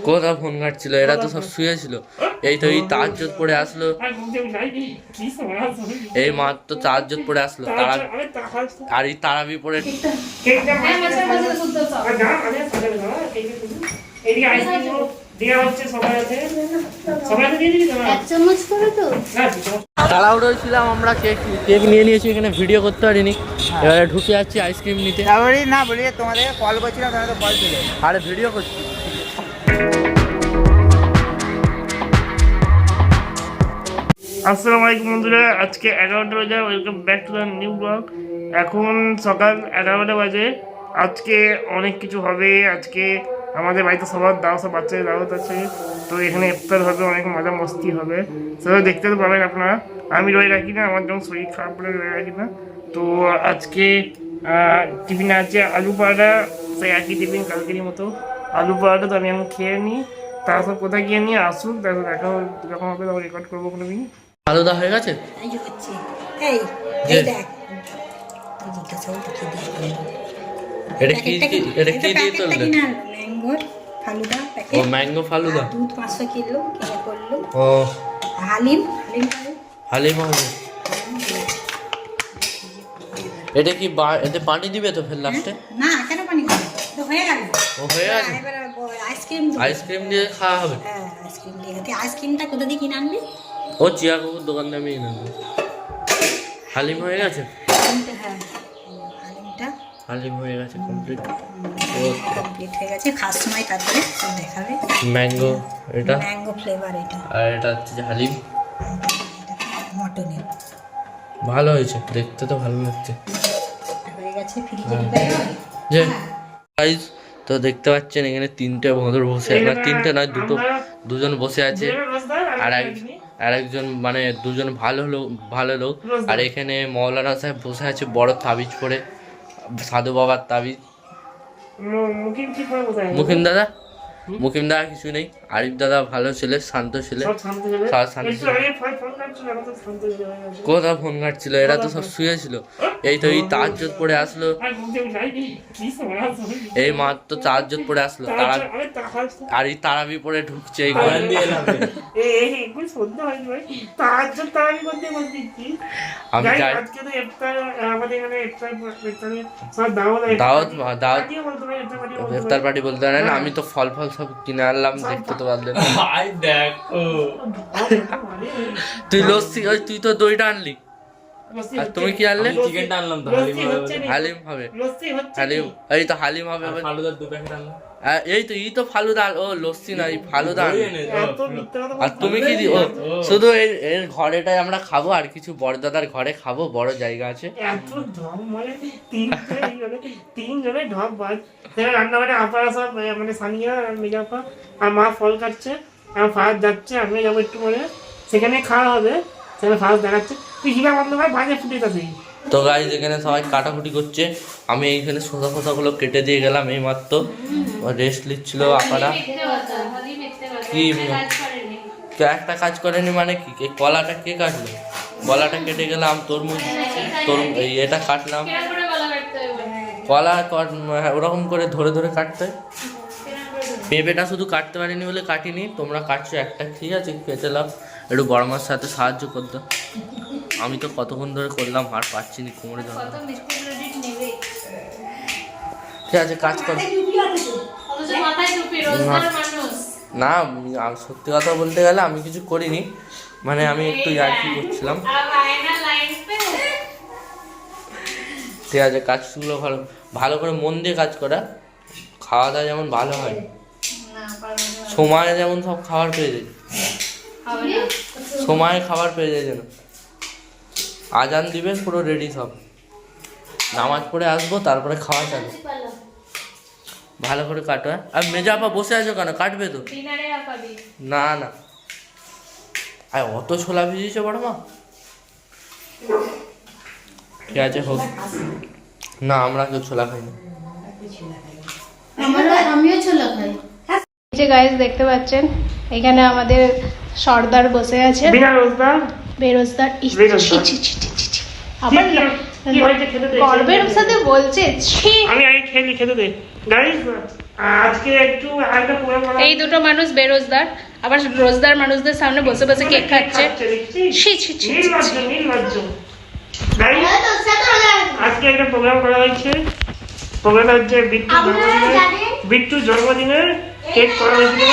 কোথাও ফোন ঘাটছিল, এরা তো সব শুয়েছিল। এই তো এই তাহাজ্জুদ পড়ে আসলো, এই মাত্র তাহাজ্জুদ পড়ে আসলো, আর এই তারাবি পড়ে তাড়াহুড়োয় ছিলাম আমরা, কেক নিয়ে নিয়েছি, এখানে ভিডিও করতে পারিনি। এবারে ঢুকে যাচ্ছি আইসক্রিম নিতে। না বলি তোমাদের কল করছিলাম, তোমাদের তো কল ছিল। আরে ভিডিও করছি। আসসালামু আলাইকুম বন্ধুরা, আজকে 11টা বাজে। Welcome back to the new blog. এখন সকাল 11টা বাজে। আজকে অনেক কিছু হবে। আজকে আমাদের বাড়িতে সবার দাওয়াত, সব বাচ্চাদের দাওয়াত আছে। তো এখানে ইফতার হবে, অনেক মজা মস্তি হবে, সেটা দেখতে তো পাবেন আপনারা। আমি রয়ে রাখি না, আমার যেমন শরীর খারাপ বলে রয়ে রাখি না। তো আজকে টিফিনে আছে আলু পরোটা, সেই একই টিফিন কালকেরই মতো আলু পরোটা। তো আমি এখন খেয়ে নিই, তারপর কোথায় গিয়ে নিয়ে আসুক, তারপর দেখা যখন হবে তখন রেকর্ড করবো কোনো দিন। আলাদা হয়ে গেছে। এটা কি দিয়ে তুললে? ও ম্যাঙ্গো ফালুদা, দুধ 500 কিলো কিনে করলো। ও হালিম হবে। এটা কি এতে পানি দিবে তো ফের লাস্টে? না, কেন পানি দিবে? তো হয়ে গেল। ও হয়ে গেছে। এবারে আইসক্রিম দিয়ে খাওয়া হবে। হ্যাঁ, আইসক্রিম দিয়ে। তুই আইসক্রিমটা কোথা দিয়ে কিনে আনবি? ও চিয়া কাকুর দোকান থেকে আমি কিনে আনবো। হালিম হয়ে গেছে। হ্যাঁ, হালিম হয়ে গেছে কমপ্লিট। কমপ্লিট হয়ে গেছে। খাওয়ার সময় তারপরে সব দেখাবে। ম্যাঙ্গো, এটা ম্যাঙ্গো ফ্লেভার এটা। আর এটা হচ্ছে যে হালিম। মটনের ভালো হয়েছে, দেখতে তো ভালো লাগছে। হয়ে গেছে। ফ্রিজে দিবে যে গাইস, তো দেখতে পাচ্ছেন এখানে তিনটে ভদর বসে, না তিনটে নয়, দুজন বসে আছে। আর একজন মানে দুজন ভালো লোক। আর এখানে মৌলানা সাহেব বসে আছে বড় তাবিজ পরে, সাধু বাবার তাবিজ। মুকিম দাদা কিছু নেই। আরিফ দাদা ভালো ছেলে, শান্ত ছেলে। কোথাও ফোন ঘাটছিল, এরা তো সব শুয়েছিল। এই তো এই তাহাজ্জুদ পড়ে আসলো, এই মাত্র তাহাজ্জুদ পড়ে আসলো, আর এই তারাবি পড়ে ঢুকছে এই ঘরে। দাওয়াত ইফতার পার্টি বলতে পারে না। আমি তো ফল সব কিনে আনলাম, দেখতে তো পারলেন। তুই লস্যি, তুই তো দইটা আনলি, আর তুমি কি আনলে? চিকেনটা আনলাম তো। হালিম হবে। এই তো হালিম হবে। ফালুদার 2 প্যাকেট আনলাম। এই তো ফালুদা। ও লস্যি না, ফালুদা। আর তুমি কি দিও? শুধু এর ঘরেটাই আমরা খাবো, আর কিছু বড়দাদার ঘরে খাবো, বড় জায়গা আছে। তিনজনে ঢপ বাজ রান্নাঘরে। আপারা সব মানে সানিয়া মেজাপা আর মা ফল কাটছে, আর ফার্স্ট যাচ্ছে। আমি যাবো একটু পরে, সেখানে খাওয়া হবে। সেখানে ফার্স্ট দেখাচ্ছে তুই হিরা বন্ধ করে ভাজে ফুটে যাচ্ছে। তো গাইজ এখানে সবাই কাটাকুটি করছে। আমি এইখানে শসা কেটে দিয়ে গেলাম এই মাত্র। রেস্ট নিচ্ছিল আপারা। কি একটা কাজ করেনি মানে কি? কলাটা কে কাটলো? কলাটা কেটে গেলাম, তরমুজ এটা কাটলাম। কলা ওরকম করে ধরে কাটতে। পেঁপেটা শুধু কাটতে পারিনি বলে কাটিনি, তোমরা কাটছো একটা, ঠিক আছে কেটেলাম। একটু গরমার সাথে সাহায্য করতো। আমি তো কতক্ষণ ধরে করলাম, আর পাচ্ছি না, কোমরে ধরে। ঠিক আছে কাজ কর। না, সত্যি কথা বলতে গেলে আমি কিছু করিনি, মানে আমি একটু ইয়ার্কি করছিলাম। ঠিক আছে, কাজগুলো ভালো করে মন দিয়ে কাজ করা। খাওয়া দাওয়া যেমন ভালো হয়, সময়ে যেমন সব খাবার পেয়ে যায়, সময়ে খাবার পেয়ে যায় যেন। আজান দিবে, পুরো রেডি সব। নামাজ পড়ে আসবো, তারপরে খাওয়া চালু। ভালো করে কাটো। আর মেজাপা বসে আছো কেন? কাটবে তো? না আর অত ছোলা ভিজিয়েছে বড় মা? ঠিক আছে হোক। না, আমরা কেউ ছোলা খাই না। আমিও ছোলা খাই। যে গাইস দেখতে পাচ্ছেন, এখানে আমাদের সর্দার বসে আছে, বেরোজদার। আবার গর্বের সাথে বলছে, আমি আগে খেতে দে গাইস। আজকে একটু হালকা প্রোগ্রাম করা এই দুটো মানুষ বেরোজগার, আবার রোজদার মানুষদের সামনে বসে বসে কেক খাচ্ছে। ছি ছি ছি ছি। নির্লজ্জ। Guys, আজকে একটা প্রোগ্রাম করা হয়েছে। প্রোগ্রামটা হচ্ছে বিট্টুর জন্মদিনের কেক করা হয়েছিল।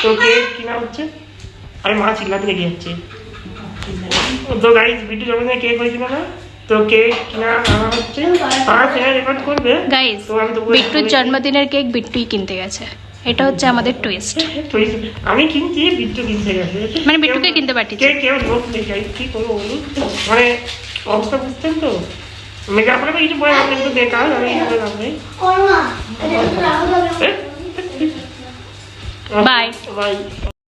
তো কেক কিনা হচ্ছে, আমি মা চিল্লাতে লেগে যাচ্ছে। তো গাইজ বিট্টুর জন্মদিনে কেক হয়েছিল না, তো কেক কিনা আনা হচ্ছে। আর সেটা রেকর্ড করবে গাইস, তো আমি তো বিট্টুর জন্মদিনের কেক বিট্টুই কিনতে গেছে, এটা হচ্ছে আমাদের টুইস্ট। আমি কিনছি, বিট্টু কিনতে গেছে। মানে বিট্টুকে কিনতে পাঠিয়েছে। কে কেউ লোক নেই, গাইজ কি করবো বলুন? মানে অবস্থা বুঝছেন তো। মেঘা আপনাকে কিছু বলে আপনি একটু বেকার, আমি কিছু বলে আপনি বাই বাই।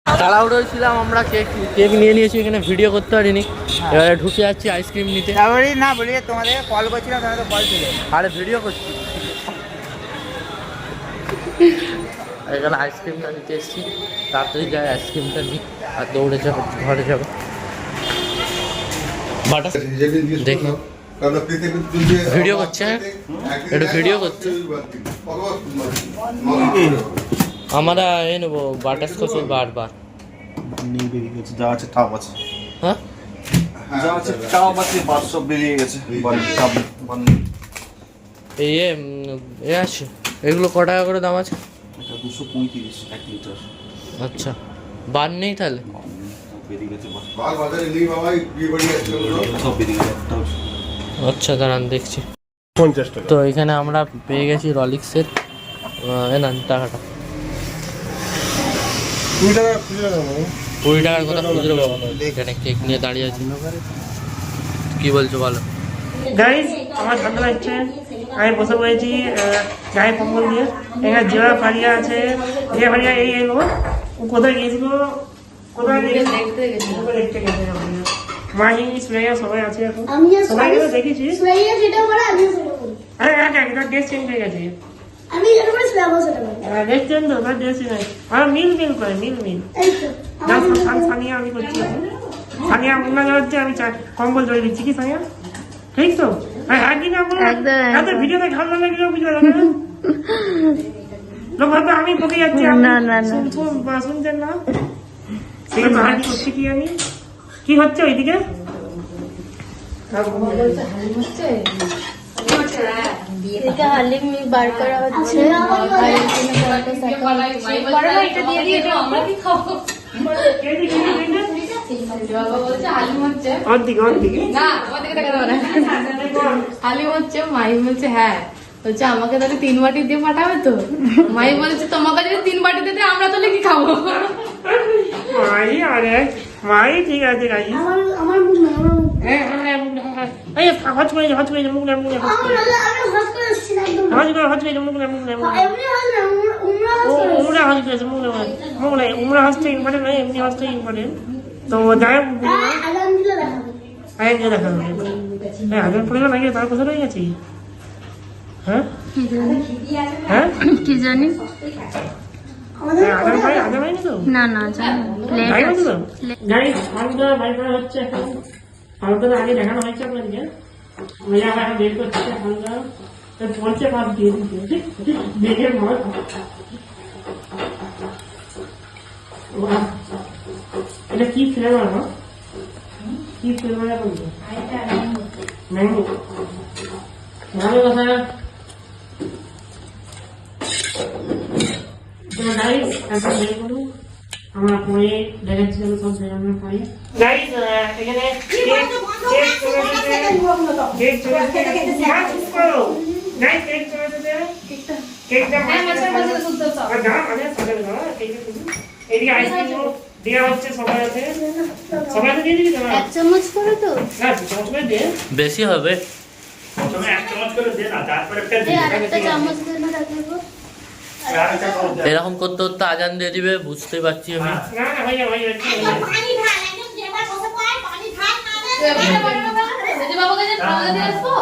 তাড়াহুড়োয় ছিলাম আমরা, কেক কেক নিয়ে নিয়েছি, এখানে ভিডিও করতে পারিনি। এবারে ঢুকে যাচ্ছি আইসক্রিম নিতে। তারপরে না বলি তোমাদের কল করছিলাম, তোমাদের তো কল ছিল। আরে ভিডিও করছি, এখানে আইসক্রিমটা নিতে এসেছি। তাড়াতাড়ি যাই আইসক্রিমটা নিই আর দৌড়ে যাবো, ঘরে যাবো। বাটার দেখি ভিডিও করছে, একটু ভিডিও করছে। আমরা এ নেবো বাটারস্কচ বারবার। নেই বেরিয়ে গেছে, যা আছে টাপ আছে। হ্যাঁ যা আছে টাপ আছে, 500 বেরিয়ে গেছে। এই এ আছে, এগুলো ক টাকা করে দাম আছে? এটা 235 1 লিটার। আচ্ছা, বার নেই তাহলে? বেরিয়ে গেছে সব বেরিয়ে গেছে। আচ্ছা দাঁড়ান দেখছি। তো এখানে আমরা পেয়ে গেছি রলিক্সের না টাকাটা 20 টাকার কথা খুচরো পাবো। এখানে কেক নিয়ে দাঁড়িয়ে আছি, কি বলছো বলো? গাইজ আমার ঠান্ডা লাগছে, আমি বসে পড়েছি গায়ে কম্বল দিয়ে। এখানে জিয়া ফারিয়া আছে, জিয়া ফারিয়া এই এলো। ও কোথায় গিয়েছিল, কোথায় দেখতে গেছে। মাহি শ্রেয়া সবাই আছে এখন, সবাই গেলে দেখেছি। আরে এক তার ড্রেস চেঞ্জ হয়ে গেছে। ড্রেস চেঞ্জ তো, তার ড্রেস চেঞ্জ। আর মিল করে মিল সানিয়া আমি করছি এখন। সানিয়া মুন্না যাচ্ছে, আমি কম্বল জড়িয়ে দিচ্ছি। কি সানিয়া ঠিক তো? একদিন এত ভিডিওতে ভালো লাগলেও বুঝতে পারবে না। লোক ভাববে আমি বকে যাচ্ছি, শুনছেন না? সেই হাঁটি করছি কি আমি, কি হচ্ছে ওইদিকে? হালিম বার করা হচ্ছে। আলি হচ্ছে মাই বলছে হ্যাঁ, বলছে আমাকে তাহলে 3 বাটি দিয়ে পাঠাবে তো। মাই বলছে তোমাকে যদি 3 বাটি দিতে আমরা তাহলে কি খাবো? মাই ঠিক আছে গাই। হজ করে মুখ উমরা হাসতে ইম্পর্টেন্ট নয়, এমনি হাসতে ইম্পর্টেন্ট। তো যাই দেখা আগে পড়ে নাকি তার কোথায় রয়ে গেছি? হ্যাঁ হ্যাঁ কি জানি আগে পাইনি তো, না না জানি ভাই বলছো তো গাড়ি হালকা ভাই করা হচ্ছে এখন। হালকা আগে দেখানো হয়েছে আপনাদেরকে, ভাইয়া এখন বের করছে হালকা চলছে, ভাত দিয়ে দিচ্ছে দেখে মনে। এটা কি ফ্লেভার? কি ফ্লেভার বলবো? ম্যাঙ্গো। ভালো কথা। আমরা পরে দেখাচ্ছি সব আমরা পাই। গাইস এখানে কেক এদিকে আইসক্রিম দেওয়া হচ্ছে সবাই আছে, সবাই তো দিয়ে দিবি। 1 চামচ করে তো বেশি হবে। 1 চামচ করে দে না, তারপরে একটা চামচ করে রাখবো। এরকম করতে করতে আজান দিয়ে দিবে, বুঝতে পারছি আমি। না ভাইয়া বাবাকে যে খাওয়া দিয়ে আসবো।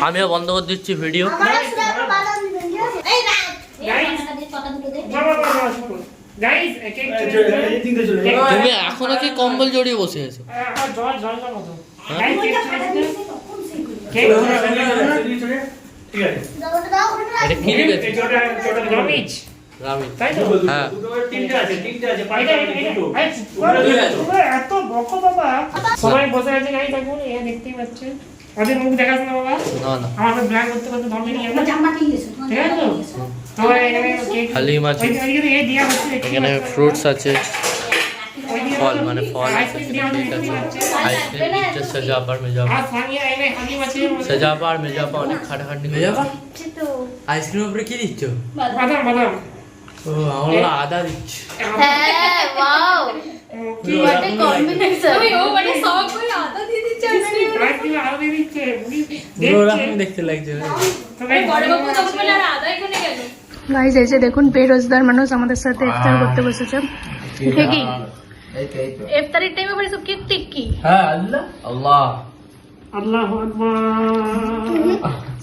আমিও বন্ধ করে দিচ্ছি ভিডিও। গাইস কেক তুমি এখনো কি কম্বল জড়িয়ে বসে আছো? জল জল না মতো হ্যাঁ? গাইস কেক ঠিক আছে এটা কি লিখেছে? রমিজ রামি। তাই তো হ্যাঁ। তিনটে আছে এত বকো বাবা সবাই বসে আছে গাইস দেখুন এই দেখতেই পাচ্ছেন ওদের মুখ দেখাস না বাবা না না। আমাদের ব্ল্যাক করতে করতে ধরবে নিয়ে যাবে ঠিক আছে তো তো এখানে কেক হালিম আছে, ওইদিকে এই দিয়া হচ্ছে এখানে ফ্রুটস আছে, ওইদিকে ফল মানে ফল আছে, আইসক্রিম দিয়া কেক আছে, আইসক্রিম দিচ্ছে সাজাবার মেজাবা। আর সানিয়া এনে হালিম আছে সাজাবা আর মেজাবা অনেক খাটাখাটি মেজাবা। আইসক্রিমের উপরে কি দিচ্ছ? বাদাম বাদাম ও আমরা আদা দিচ্ছি। হ্যাঁ ওয়াও কি হোয়াট এ কম্বিনেশন ওই ও মানে সব করে আদা দিয়ে দিচ্ছে আইসক্রিম আইসক্রিম আরো দিয়ে দিচ্ছে পুরো রকম দেখতে লাগছে। তো গাইস বড় বাবু তখন বলে আর আদাই কোনে গেল গাইস এসে দেখুন বেরোজগার মানুষ আমাদের সাথে ইফতার করতে বসেছে। এটা কি ইফতারের টাইমে আবার সব কেক টেক কি? হ্যাঁ আল্লাহ আল্লাহ আল্লাহু আকবার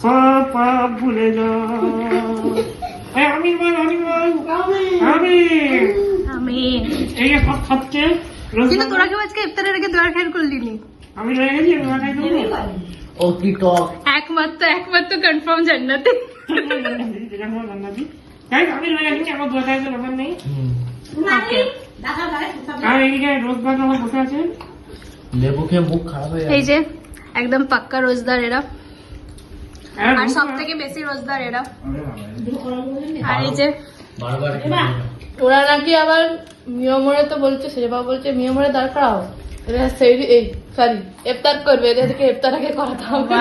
সব পাপ ভুলে যাও এই আমিন বল আমিন বল আমিন আমিন। এই যে সব খাচ্ছে কিন্তু তোরা কেউ আজকে ইফতারের আগে দোয়া খেয়াল করলি নি? আমি রয়ে গেছি আমি বানাই দেবো ও কি টক। একমাত্র কনফার্ম জান্নাতে। গাইস আমি রয়ে গেছি আমার দোয়া খাইতে ব্যাপার নেই ওকে। আর এইদিকে রোজগার আমার বসে আছে লেবু খেয়ে মুখ খারাপ হয়ে এই যে একদম পাক্কা রোজদার এরা, আর আর সব থেকে বেশি রোজদার এরা। আর এই যে বারবার ওরা নাকি আবার মিয়মরে তো বলছে সেবা বলছে মিয়মরে দরকার হবে এরা সেই এই সরি ইফতার করবে এদেরকে ইফতার আগে করাতে হবে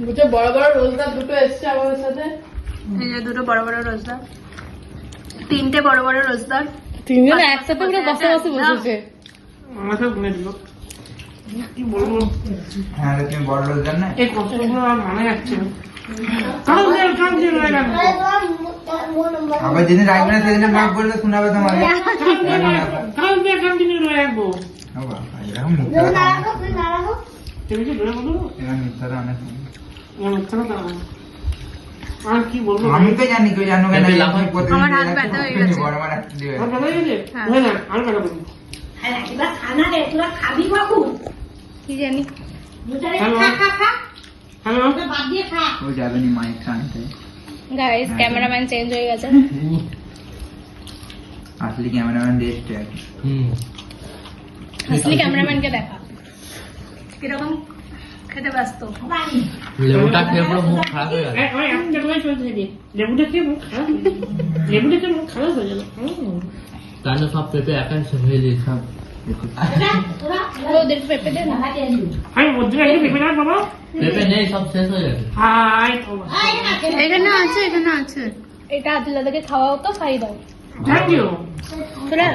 দুটো বড় বড় রোজগার দুটো এসছে আমাদের সাথে এই যে দুটো বড় বড় রোজদার, তিনটে বড় বড় রোজদার। তিনজন একসাথে পুরো বসে বসে বসেছে আমাকে গুনে দিল কি বলবো হ্যাঁ তুমি বড় লোক জান না এই কষ্টগুলো আর মানে যাচ্ছে না কাল দিয়ে রয়ে গেল আবার যেদিন রাখবে না সেদিন মাফ বললে শোনাবে তোমাকে কাল দিয়ে কন্টিনিউ রয়ে রাখবো এরকম মিথ্যা তুমি কি ধরে বলো এরকম মিথ্যা অনেক মিথ্যা কথা আর কি বলবো আমি তো জানি কেউ জানো কেন আমার হাত ব্যথা হয়ে গেছে। বড় বড় দিবে আর কথা হয়েছে হ্যাঁ। হয়ে যাক আর কথা বলি কি জানি। হ্যালো হ্যালো ও যাবে নি মাইক আনতে গাইস ক্যামেরাম্যান চেঞ্জ হয়ে গেছে। আসলে ক্যামেরাম্যান দেখতে আসলে ক্যামেরাম্যানকে দেখা কিরকম খেতে ব্যস্ত। লেবুটা খেয়ে পুরো মুখ খারাপ হয়ে গেল। ওই একটা কথা চলছে যে লেবুটা খেয়ে মুখ খারাপ হয়ে গেল। লেবুটা খেয়ে মুখ খারাপ হয়ে গেল তাই না সব পেঁপে একাই হয়ে যায় সব। ওদের পেঁপে দে না। আমি মধ্যে একটা ভেবে না বাবা পেঁপে নেই, সব শেষ হয়ে গেছে। হাই এখানে আছে, এখানে আছে। এটা আদিলাদাকে খাওয়াও তো, খাই দাও। থ্যাংক ইউ তোরা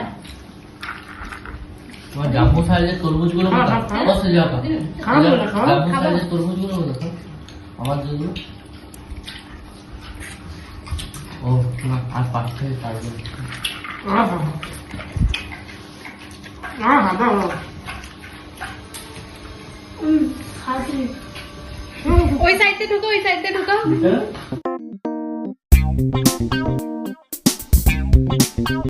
তোমার জাম্বু সাইজের তরমুজগুলো কোথায়? বসে যাবা। খাবো না, খাবো। জাম্বু সাইজের তরমুজগুলো কোথায়? আমার যেগুলো। ও না, আর পাচ্ছে পারবে। ওই সাইডে ঢুকো, ওই সাইডে ঢুকো।